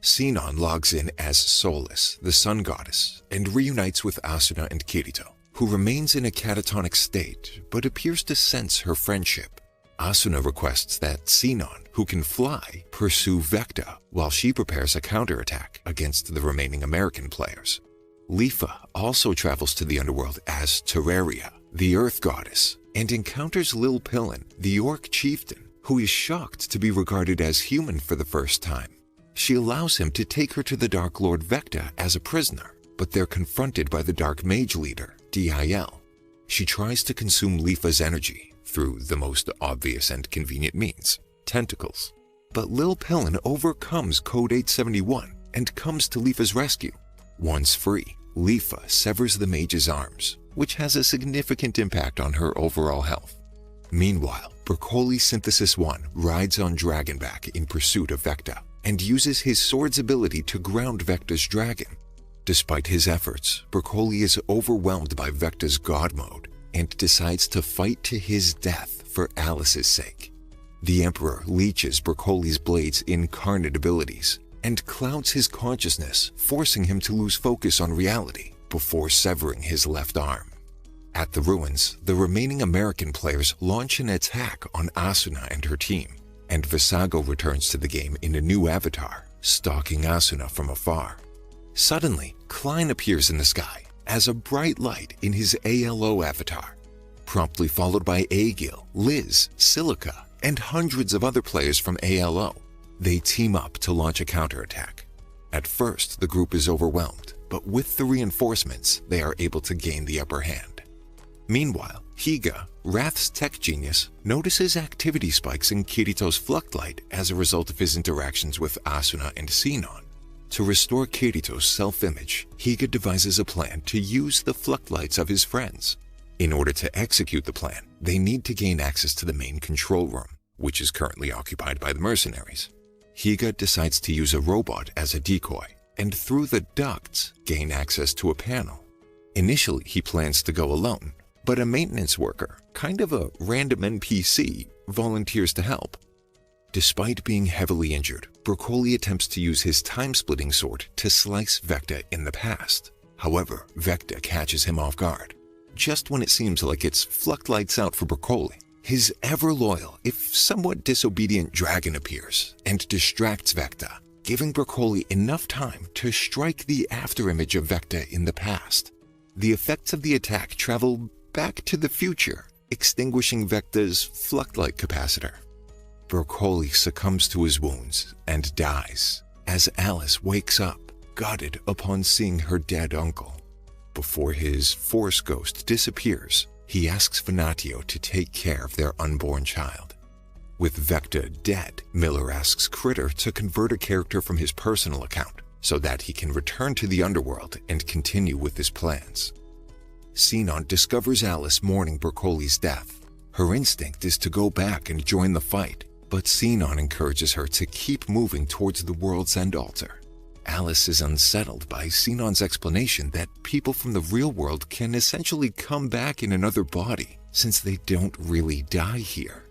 Sinon logs in as Soulless, the sun goddess, and reunites with Asuna and Kirito, who remains in a catatonic state but appears to sense her friendship. Asuna requests that Sinon, who can fly, pursue Vecta while she prepares a counterattack against the remaining American players. Lifa also travels to the underworld as Terraria, the earth goddess, and encounters Lil Pillin, the orc chieftain, who is shocked to be regarded as human for the first time. She allows him to take her to the Dark Lord Vecta as a prisoner, but they're confronted by the Dark Mage leader, DIL. She tries to consume Lifa's energy through the most obvious and convenient means, tentacles. But Lil Pillin overcomes Code 871 and comes to Lifa's rescue. Once free, Lifa severs the mage's arms, which has a significant impact on her overall health. Meanwhile, Broccoli Synthesis 1 rides on Dragonback in pursuit of Vecta and uses his sword's ability to ground Vecta's dragon. Despite his efforts, Broccoli is overwhelmed by Vecta's god mode and decides to fight to his death for Alice's sake. The Emperor leeches Broccoli's blade's incarnate abilities and clouds his consciousness, forcing him to lose focus on reality before severing his left arm. At the ruins, the remaining American players launch an attack on Asuna and her team, and Visago returns to the game in a new avatar, stalking Asuna from afar. Suddenly, Klein appears in the sky as a bright light in his ALO avatar, promptly followed by Agil, Liz, Silica, and hundreds of other players from ALO. They team up to launch a counterattack. At first, the group is overwhelmed, but with the reinforcements, they are able to gain the upper hand. Meanwhile, Higa, Wrath's tech genius, notices activity spikes in Kirito's Fluctlight as a result of his interactions with Asuna and Sinon. To restore Kirito's self-image, Higa devises a plan to use the Fluctlights of his friends. In order to execute the plan, they need to gain access to the main control room, which is currently occupied by the mercenaries. Higa decides to use a robot as a decoy, and through the ducts, gain access to a panel. Initially, he plans to go alone, but a maintenance worker, kind of a random NPC, volunteers to help. Despite being heavily injured, Broccoli attempts to use his time-splitting sword to slice Vecta in the past. However, Vecta catches him off guard. Just when it seems like it's Fluctlights out for Broccoli, his ever-loyal, if somewhat disobedient dragon appears and distracts Vecta, giving Broccoli enough time to strike the afterimage of Vecta in the past. The effects of the attack travel back to the future, extinguishing Vecta's Fluctlight capacitor. Broccoli succumbs to his wounds and dies as Alice wakes up, gutted upon seeing her dead uncle. Before his Force Ghost disappears, he asks Venatio to take care of their unborn child. With Vecta dead, Miller asks Critter to convert a character from his personal account so that he can return to the underworld and continue with his plans. Sinon discovers Alice mourning Broccoli's death. Her instinct is to go back and join the fight, but Sinon encourages her to keep moving towards the world's end altar. Alice is unsettled by Sinon's explanation that people from the real world can essentially come back in another body since they don't really die here.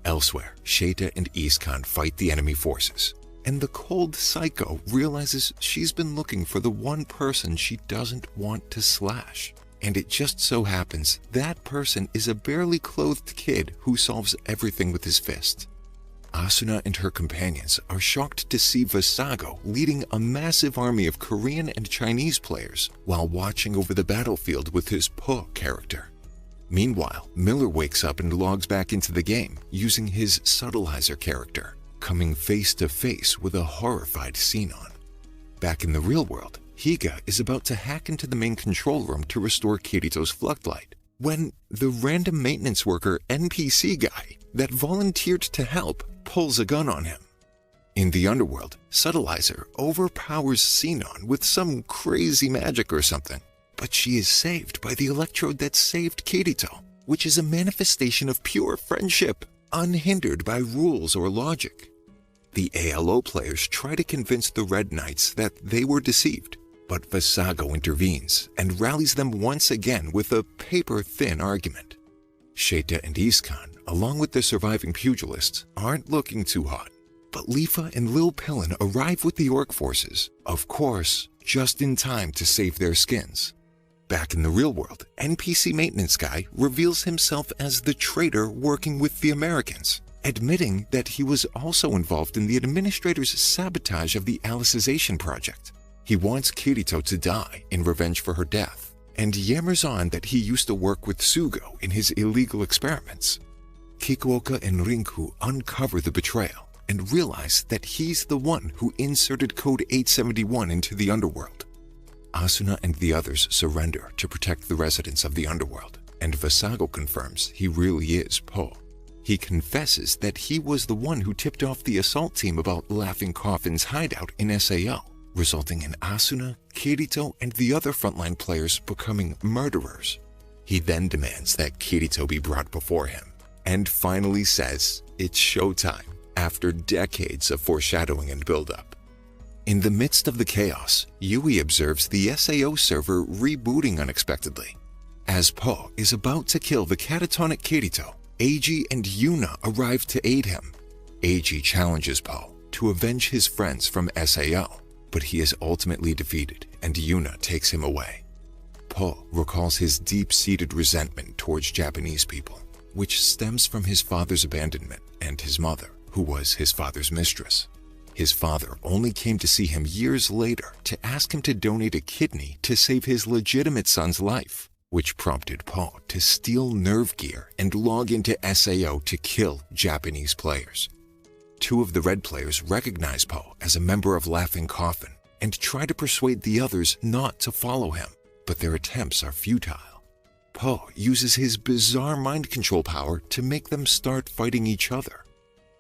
Elsewhere, Sheta and Iskan fight the enemy forces, and the cold psycho realizes she's been looking for the one person she doesn't want to slash. And it just so happens that person is a barely clothed kid who solves everything with his fist. Asuna and her companions are shocked to see Visago leading a massive army of Korean and Chinese players while watching over the battlefield with his Po character. Meanwhile, Miller wakes up and logs back into the game using his Subtleizer character, coming face to face with a horrified Sinon. Back in the real world, Higa is about to hack into the main control room to restore Kirito's Fluctlight, when the random maintenance worker NPC guy that volunteered to help pulls a gun on him. In the underworld, Subtleizer overpowers Sinon with some crazy magic or something, but she is saved by the electrode that saved Kirito, which is a manifestation of pure friendship, unhindered by rules or logic. The ALO players try to convince the Red Knights that they were deceived, but Visago intervenes and rallies them once again with a paper-thin argument. Sheta and Iskan, along with the surviving pugilists, aren't looking too hot, But Leafa and Lil Pillin arrive with the orc forces, of course, just in time to save their skins. Back in the real world, NPC maintenance guy reveals himself as the traitor working with the Americans, admitting that he was also involved in the administrator's sabotage of the Alicization project. He wants Kirito to die in revenge for her death, and yammers on that he used to work with Sugo in his illegal experiments. Kikuoka and Rinku uncover the betrayal and realize that he's the one who inserted Code 871 into the underworld. Asuna and the others surrender to protect the residents of the underworld, and Vasago confirms he really is Po. He confesses that he was the one who tipped off the assault team about Laughing Coffin's hideout in SAO, resulting in Asuna, Kirito, and the other frontline players becoming murderers. He then demands that Kirito be brought before him, and finally says it's showtime after decades of foreshadowing and build-up. In the midst of the chaos, Yui observes the SAO server rebooting unexpectedly. As Po is about to kill the catatonic Kirito, Eiji and Yuna arrive to aid him. Eiji challenges Po to avenge his friends from SAO, but he is ultimately defeated and Yuna takes him away. Po recalls his deep-seated resentment towards Japanese people, which stems from his father's abandonment and his mother, who was his father's mistress. His father only came to see him years later to ask him to donate a kidney to save his legitimate son's life, which prompted Po to steal nerve gear and log into SAO to kill Japanese players. Two of the Red players recognize Po as a member of Laughing Coffin and try to persuade the others not to follow him, but their attempts are futile. Po uses his bizarre mind control power to make them start fighting each other.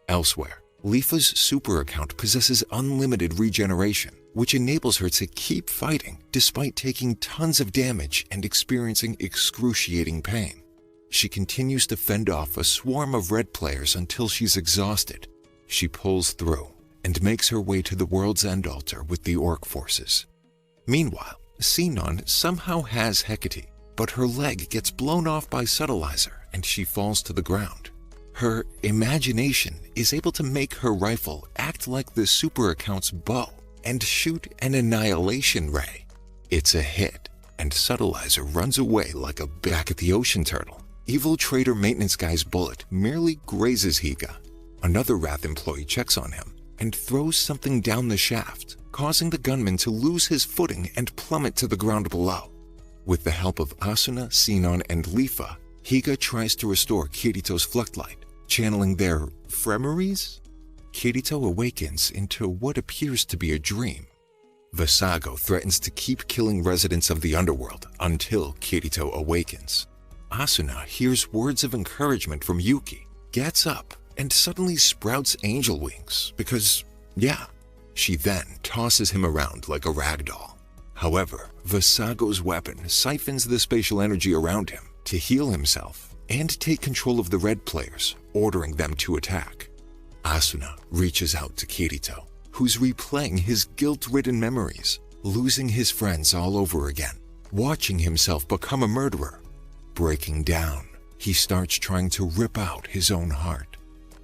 Elsewhere, Leafa's super account possesses unlimited regeneration, which enables her to keep fighting despite taking tons of damage and experiencing excruciating pain. She continues to fend off a swarm of Red players until she's exhausted. She pulls through and makes her way to the World's End altar with the orc forces. Meanwhile, Sinon somehow has Hecate, but her leg gets blown off by Subtilizer and she falls to the ground. Her imagination is able to make her rifle act like the super account's bow and shoot an annihilation ray. It's a hit, and Subtilizer runs away like a back-at-the-ocean turtle. Evil Trader Maintenance Guy's bullet merely grazes Higa. Another Wrath employee checks on him and throws something down the shaft, causing the gunman to lose his footing and plummet to the ground below. With the help of Asuna, Sinon, and Leafa, Higa tries to restore Kirito's Fluctlight, channeling their fremeries. Kirito awakens into what appears to be a dream. Vasago threatens to keep killing residents of the underworld until Kirito awakens. Asuna hears words of encouragement from Yuki, gets up, and suddenly sprouts angel wings because, yeah. She then tosses him around like a rag doll. However, Vasago's weapon siphons the spatial energy around him to heal himself and take control of the Red players, ordering them to attack. Asuna reaches out to Kirito, who's replaying his guilt-ridden memories, losing his friends all over again, watching himself become a murderer. Breaking down, he starts trying to rip out his own heart.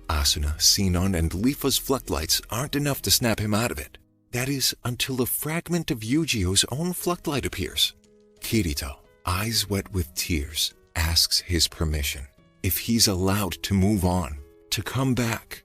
Asuna, Sinon, and Leafa's Fluctlights aren't enough to snap him out of it. That is, until a fragment of Yu-Gi-Oh's own Fluctlight appears. Kirito, eyes wet with tears, asks his permission, if he's allowed to move on, to come back.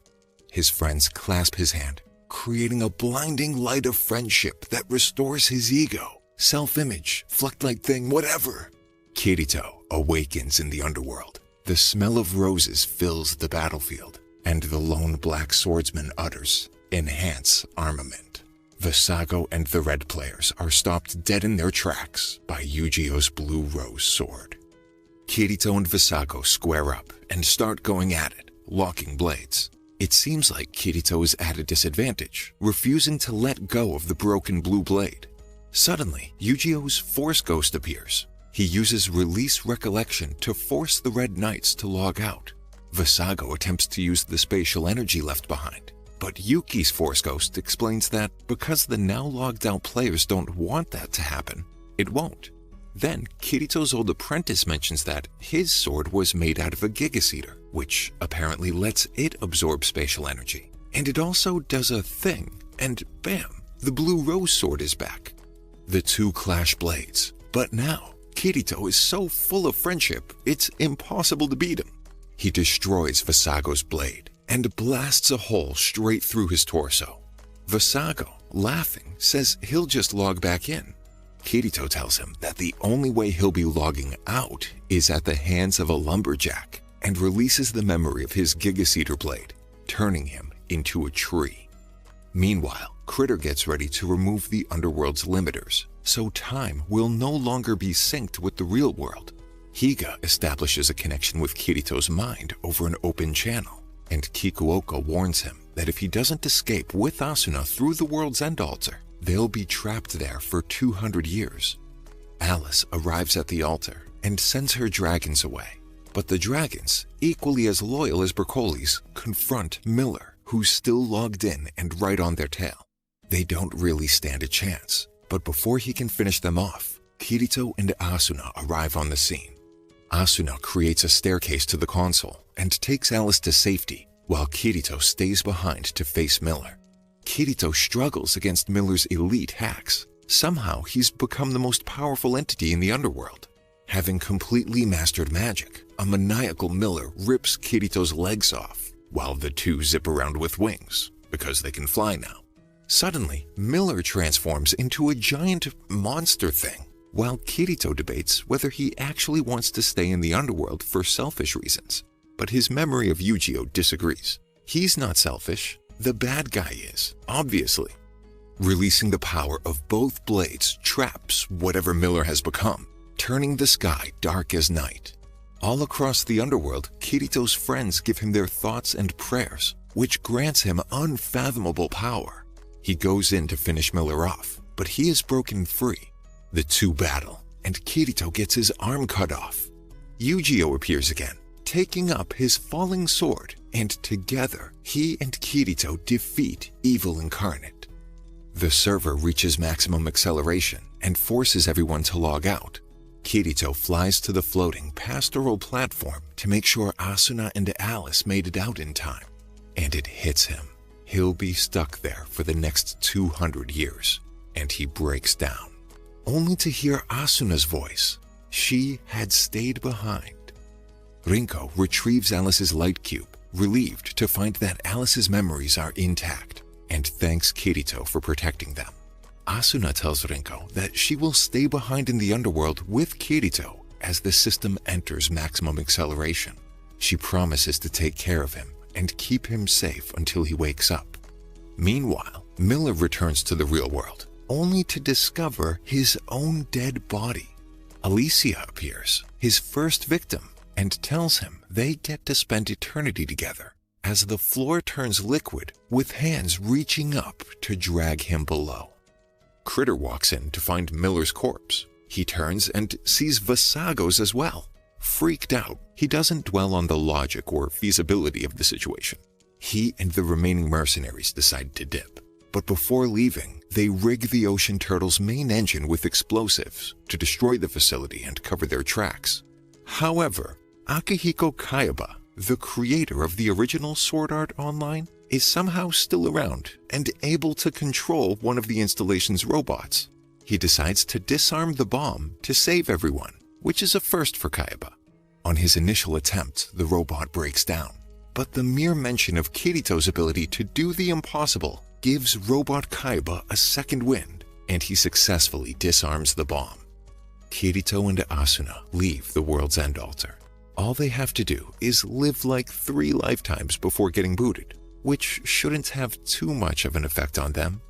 His friends clasp his hand, creating a blinding light of friendship that restores his ego, self-image, Fluctlight thing, whatever. Kirito awakens in the underworld. The smell of roses fills the battlefield, and the lone black swordsman utters, "Enhance armament." Vasago and the Red players are stopped dead in their tracks by Yu-Gi-Oh's blue rose sword. Kirito and Vasago square up and start going at it, locking blades. It seems like Kirito is at a disadvantage, refusing to let go of the broken blue blade. Suddenly, Yu-Gi-Oh's Force Ghost appears. He uses Release Recollection to force the Red Knights to log out. Vasago attempts to use the spatial energy left behind, but Yuki's Force Ghost explains that because the now logged out players don't want that to happen, it won't. Then, Kirito's old apprentice mentions that his sword was made out of a Gigaseeder, which apparently lets it absorb spatial energy, And it also does a thing, and bam, the blue rose sword is back. The two clash blades, but now Kirito is so full of friendship, it's impossible to beat him. He destroys Visago's blade and blasts a hole straight through his torso. Visago, laughing, says he'll just log back in. Kirito tells him that the only way he'll be logging out is at the hands of a lumberjack and releases the memory of his Gigaseeder blade, turning him into a tree. Meanwhile, Critter gets ready to remove the underworld's limiters, so time will no longer be synced with the real world. Higa establishes a connection with Kirito's mind over an open channel, and Kikuoka warns him that if he doesn't escape with Asuna through the World's End altar, they'll be trapped there for 200 years. Alice arrives at the altar and sends her dragons away, but the dragons, equally as loyal as Broccoli's, confront Miller, who's still logged in and right on their tail. They don't really stand a chance, but before he can finish them off, Kirito and Asuna arrive on the scene. Asuna creates a staircase to the console and takes Alice to safety, while Kirito stays behind to face Miller. Kirito struggles against Miller's elite hacks. Somehow he's become the most powerful entity in the underworld. Having completely mastered magic, a maniacal Miller rips Kirito's legs off, while the two zip around with wings, because they can fly now. Suddenly, Miller transforms into a giant monster thing, while Kirito debates whether he actually wants to stay in the underworld for selfish reasons. But his memory of Yu-Gi-Oh disagrees. He's not selfish. The bad guy is, obviously. Releasing the power of both blades traps whatever Miller has become, turning the sky dark as night. All across the underworld, Kirito's friends give him their thoughts and prayers, which grants him unfathomable power. He goes in to finish Miller off, but he is broken free. The two battle, and Kirito gets his arm cut off. Yu-Gi-Oh appears again, taking up his falling sword, and together, he and Kirito defeat Evil Incarnate. The server reaches maximum acceleration and forces everyone to log out. Kirito flies to the floating pastoral platform to make sure Asuna and Alice made it out in time. And it hits him. He'll be stuck there for the next 200 years, and he breaks down, only to hear Asuna's voice. She had stayed behind. Rinko retrieves Alice's light cube, relieved to find that Alice's memories are intact, and thanks Kirito for protecting them. Asuna tells Rinko that she will stay behind in the underworld with Kirito as the system enters maximum acceleration. She promises to take care of him and keep him safe until he wakes up. Meanwhile, Miller returns to the real world, only to discover his own dead body. Alicia appears, his first victim, and tells him they get to spend eternity together as the floor turns liquid with hands reaching up to drag him below. Critter walks in to find Miller's corpse. He turns and sees Visago's as well. Freaked out, he doesn't dwell on the logic or feasibility of the situation. He and the remaining mercenaries decide to dip. But before leaving, they rig the ocean turtle's main engine with explosives to destroy the facility and cover their tracks. However, Akihiko Kayaba, the creator of the original Sword Art Online, is somehow still around and able to control one of the installation's robots. He decides to disarm the bomb to save everyone, which is a first for Kayaba. On his initial attempt, the robot breaks down, but the mere mention of Kirito's ability to do the impossible gives Robot Kayaba a second wind, and he successfully disarms the bomb. Kirito and Asuna leave the World's End altar. All they have to do is live like 3 lifetimes before getting booted, which shouldn't have too much of an effect on them.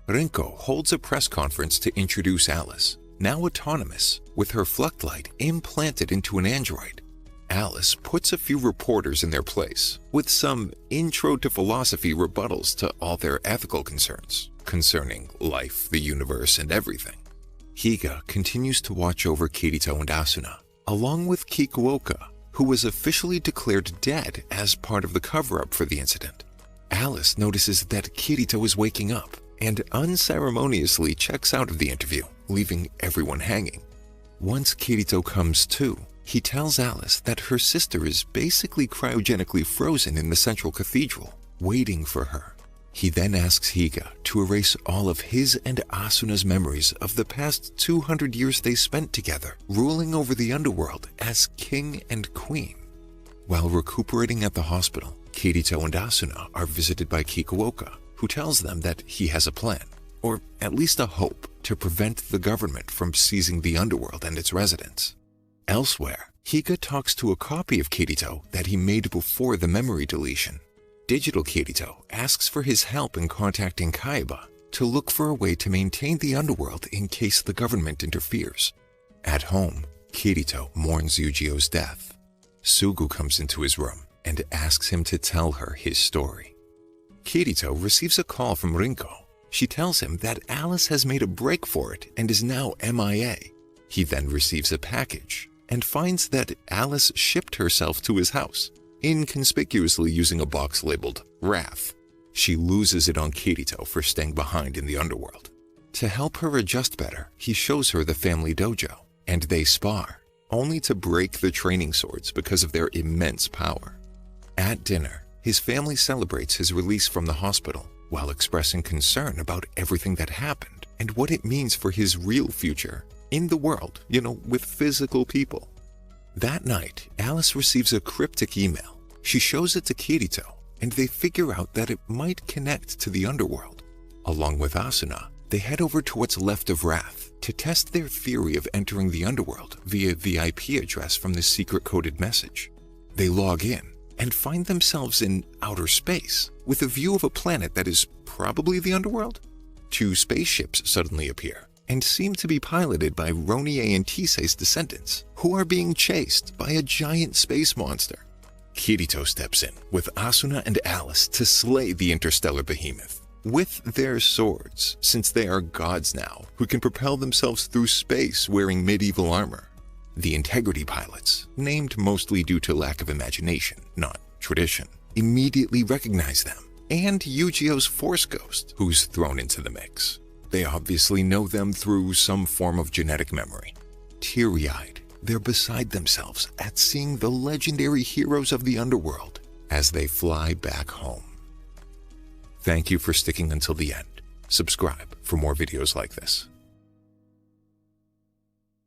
Rinko holds a press conference to introduce Alice, now autonomous, with her Fluctlight implanted into an android. Alice puts a few reporters in their place, with some intro to philosophy rebuttals to all their ethical concerns, concerning life, the universe, and everything. Higa continues to watch over Kirito and Asuna, along with Kikuoka, who was officially declared dead as part of the cover-up for the incident. Alice notices that Kirito is waking up and unceremoniously checks out of the interview, leaving everyone hanging. Once Kirito comes to, he tells Alice that her sister is basically cryogenically frozen in the central cathedral, waiting for her. He then asks Higa to erase all of his and Asuna's memories of the past 200 years they spent together, ruling over the underworld as king and queen. While recuperating at the hospital, Kirito and Asuna are visited by Kikuoka, who tells them that he has a plan, or at least a hope, to prevent the government from seizing the underworld and its residents. Elsewhere, Higa talks to a copy of Kirito that he made before the memory deletion. Digital Kirito asks for his help in contacting Kaiba to look for a way to maintain the underworld in case the government interferes. At home, Kirito mourns Yujio's death. Sugu comes into his room and asks him to tell her his story. Kirito receives a call from Rinko. She tells him that Alice has made a break for it and is now MIA. He then receives a package and finds that Alice shipped herself to his house, inconspicuously using a box labeled Wrath. She loses it on Kirito for staying behind in the underworld. To help her adjust better, he shows her the family dojo, and they spar, only to break the training swords because of their immense power. At dinner, his family celebrates his release from the hospital while expressing concern about everything that happened and what it means for his real future in the world, with physical people. That night, Alice receives a cryptic email. She shows it to Kirito, and they figure out that it might connect to the underworld. Along with Asuna, they head over to what's left of Wrath to test their theory of entering the underworld via the IP address from the secret-coded message. They log in and find themselves in outer space with a view of a planet that is probably the underworld. 2 spaceships suddenly appear and seem to be piloted by Ronie and Tisei's descendants, who are being chased by a giant space monster. Kirito steps in with Asuna and Alice to slay the interstellar behemoth with their swords, since they are gods now who can propel themselves through space wearing medieval armor. The Integrity pilots, named mostly due to lack of imagination, not tradition, immediately recognize them, and Yujio's Force Ghost, who's thrown into the mix. They obviously know them through some form of genetic memory. Teary-eyed, they're beside themselves at seeing the legendary heroes of the underworld as they fly back home. Thank you for sticking until the end. Subscribe for more videos like this.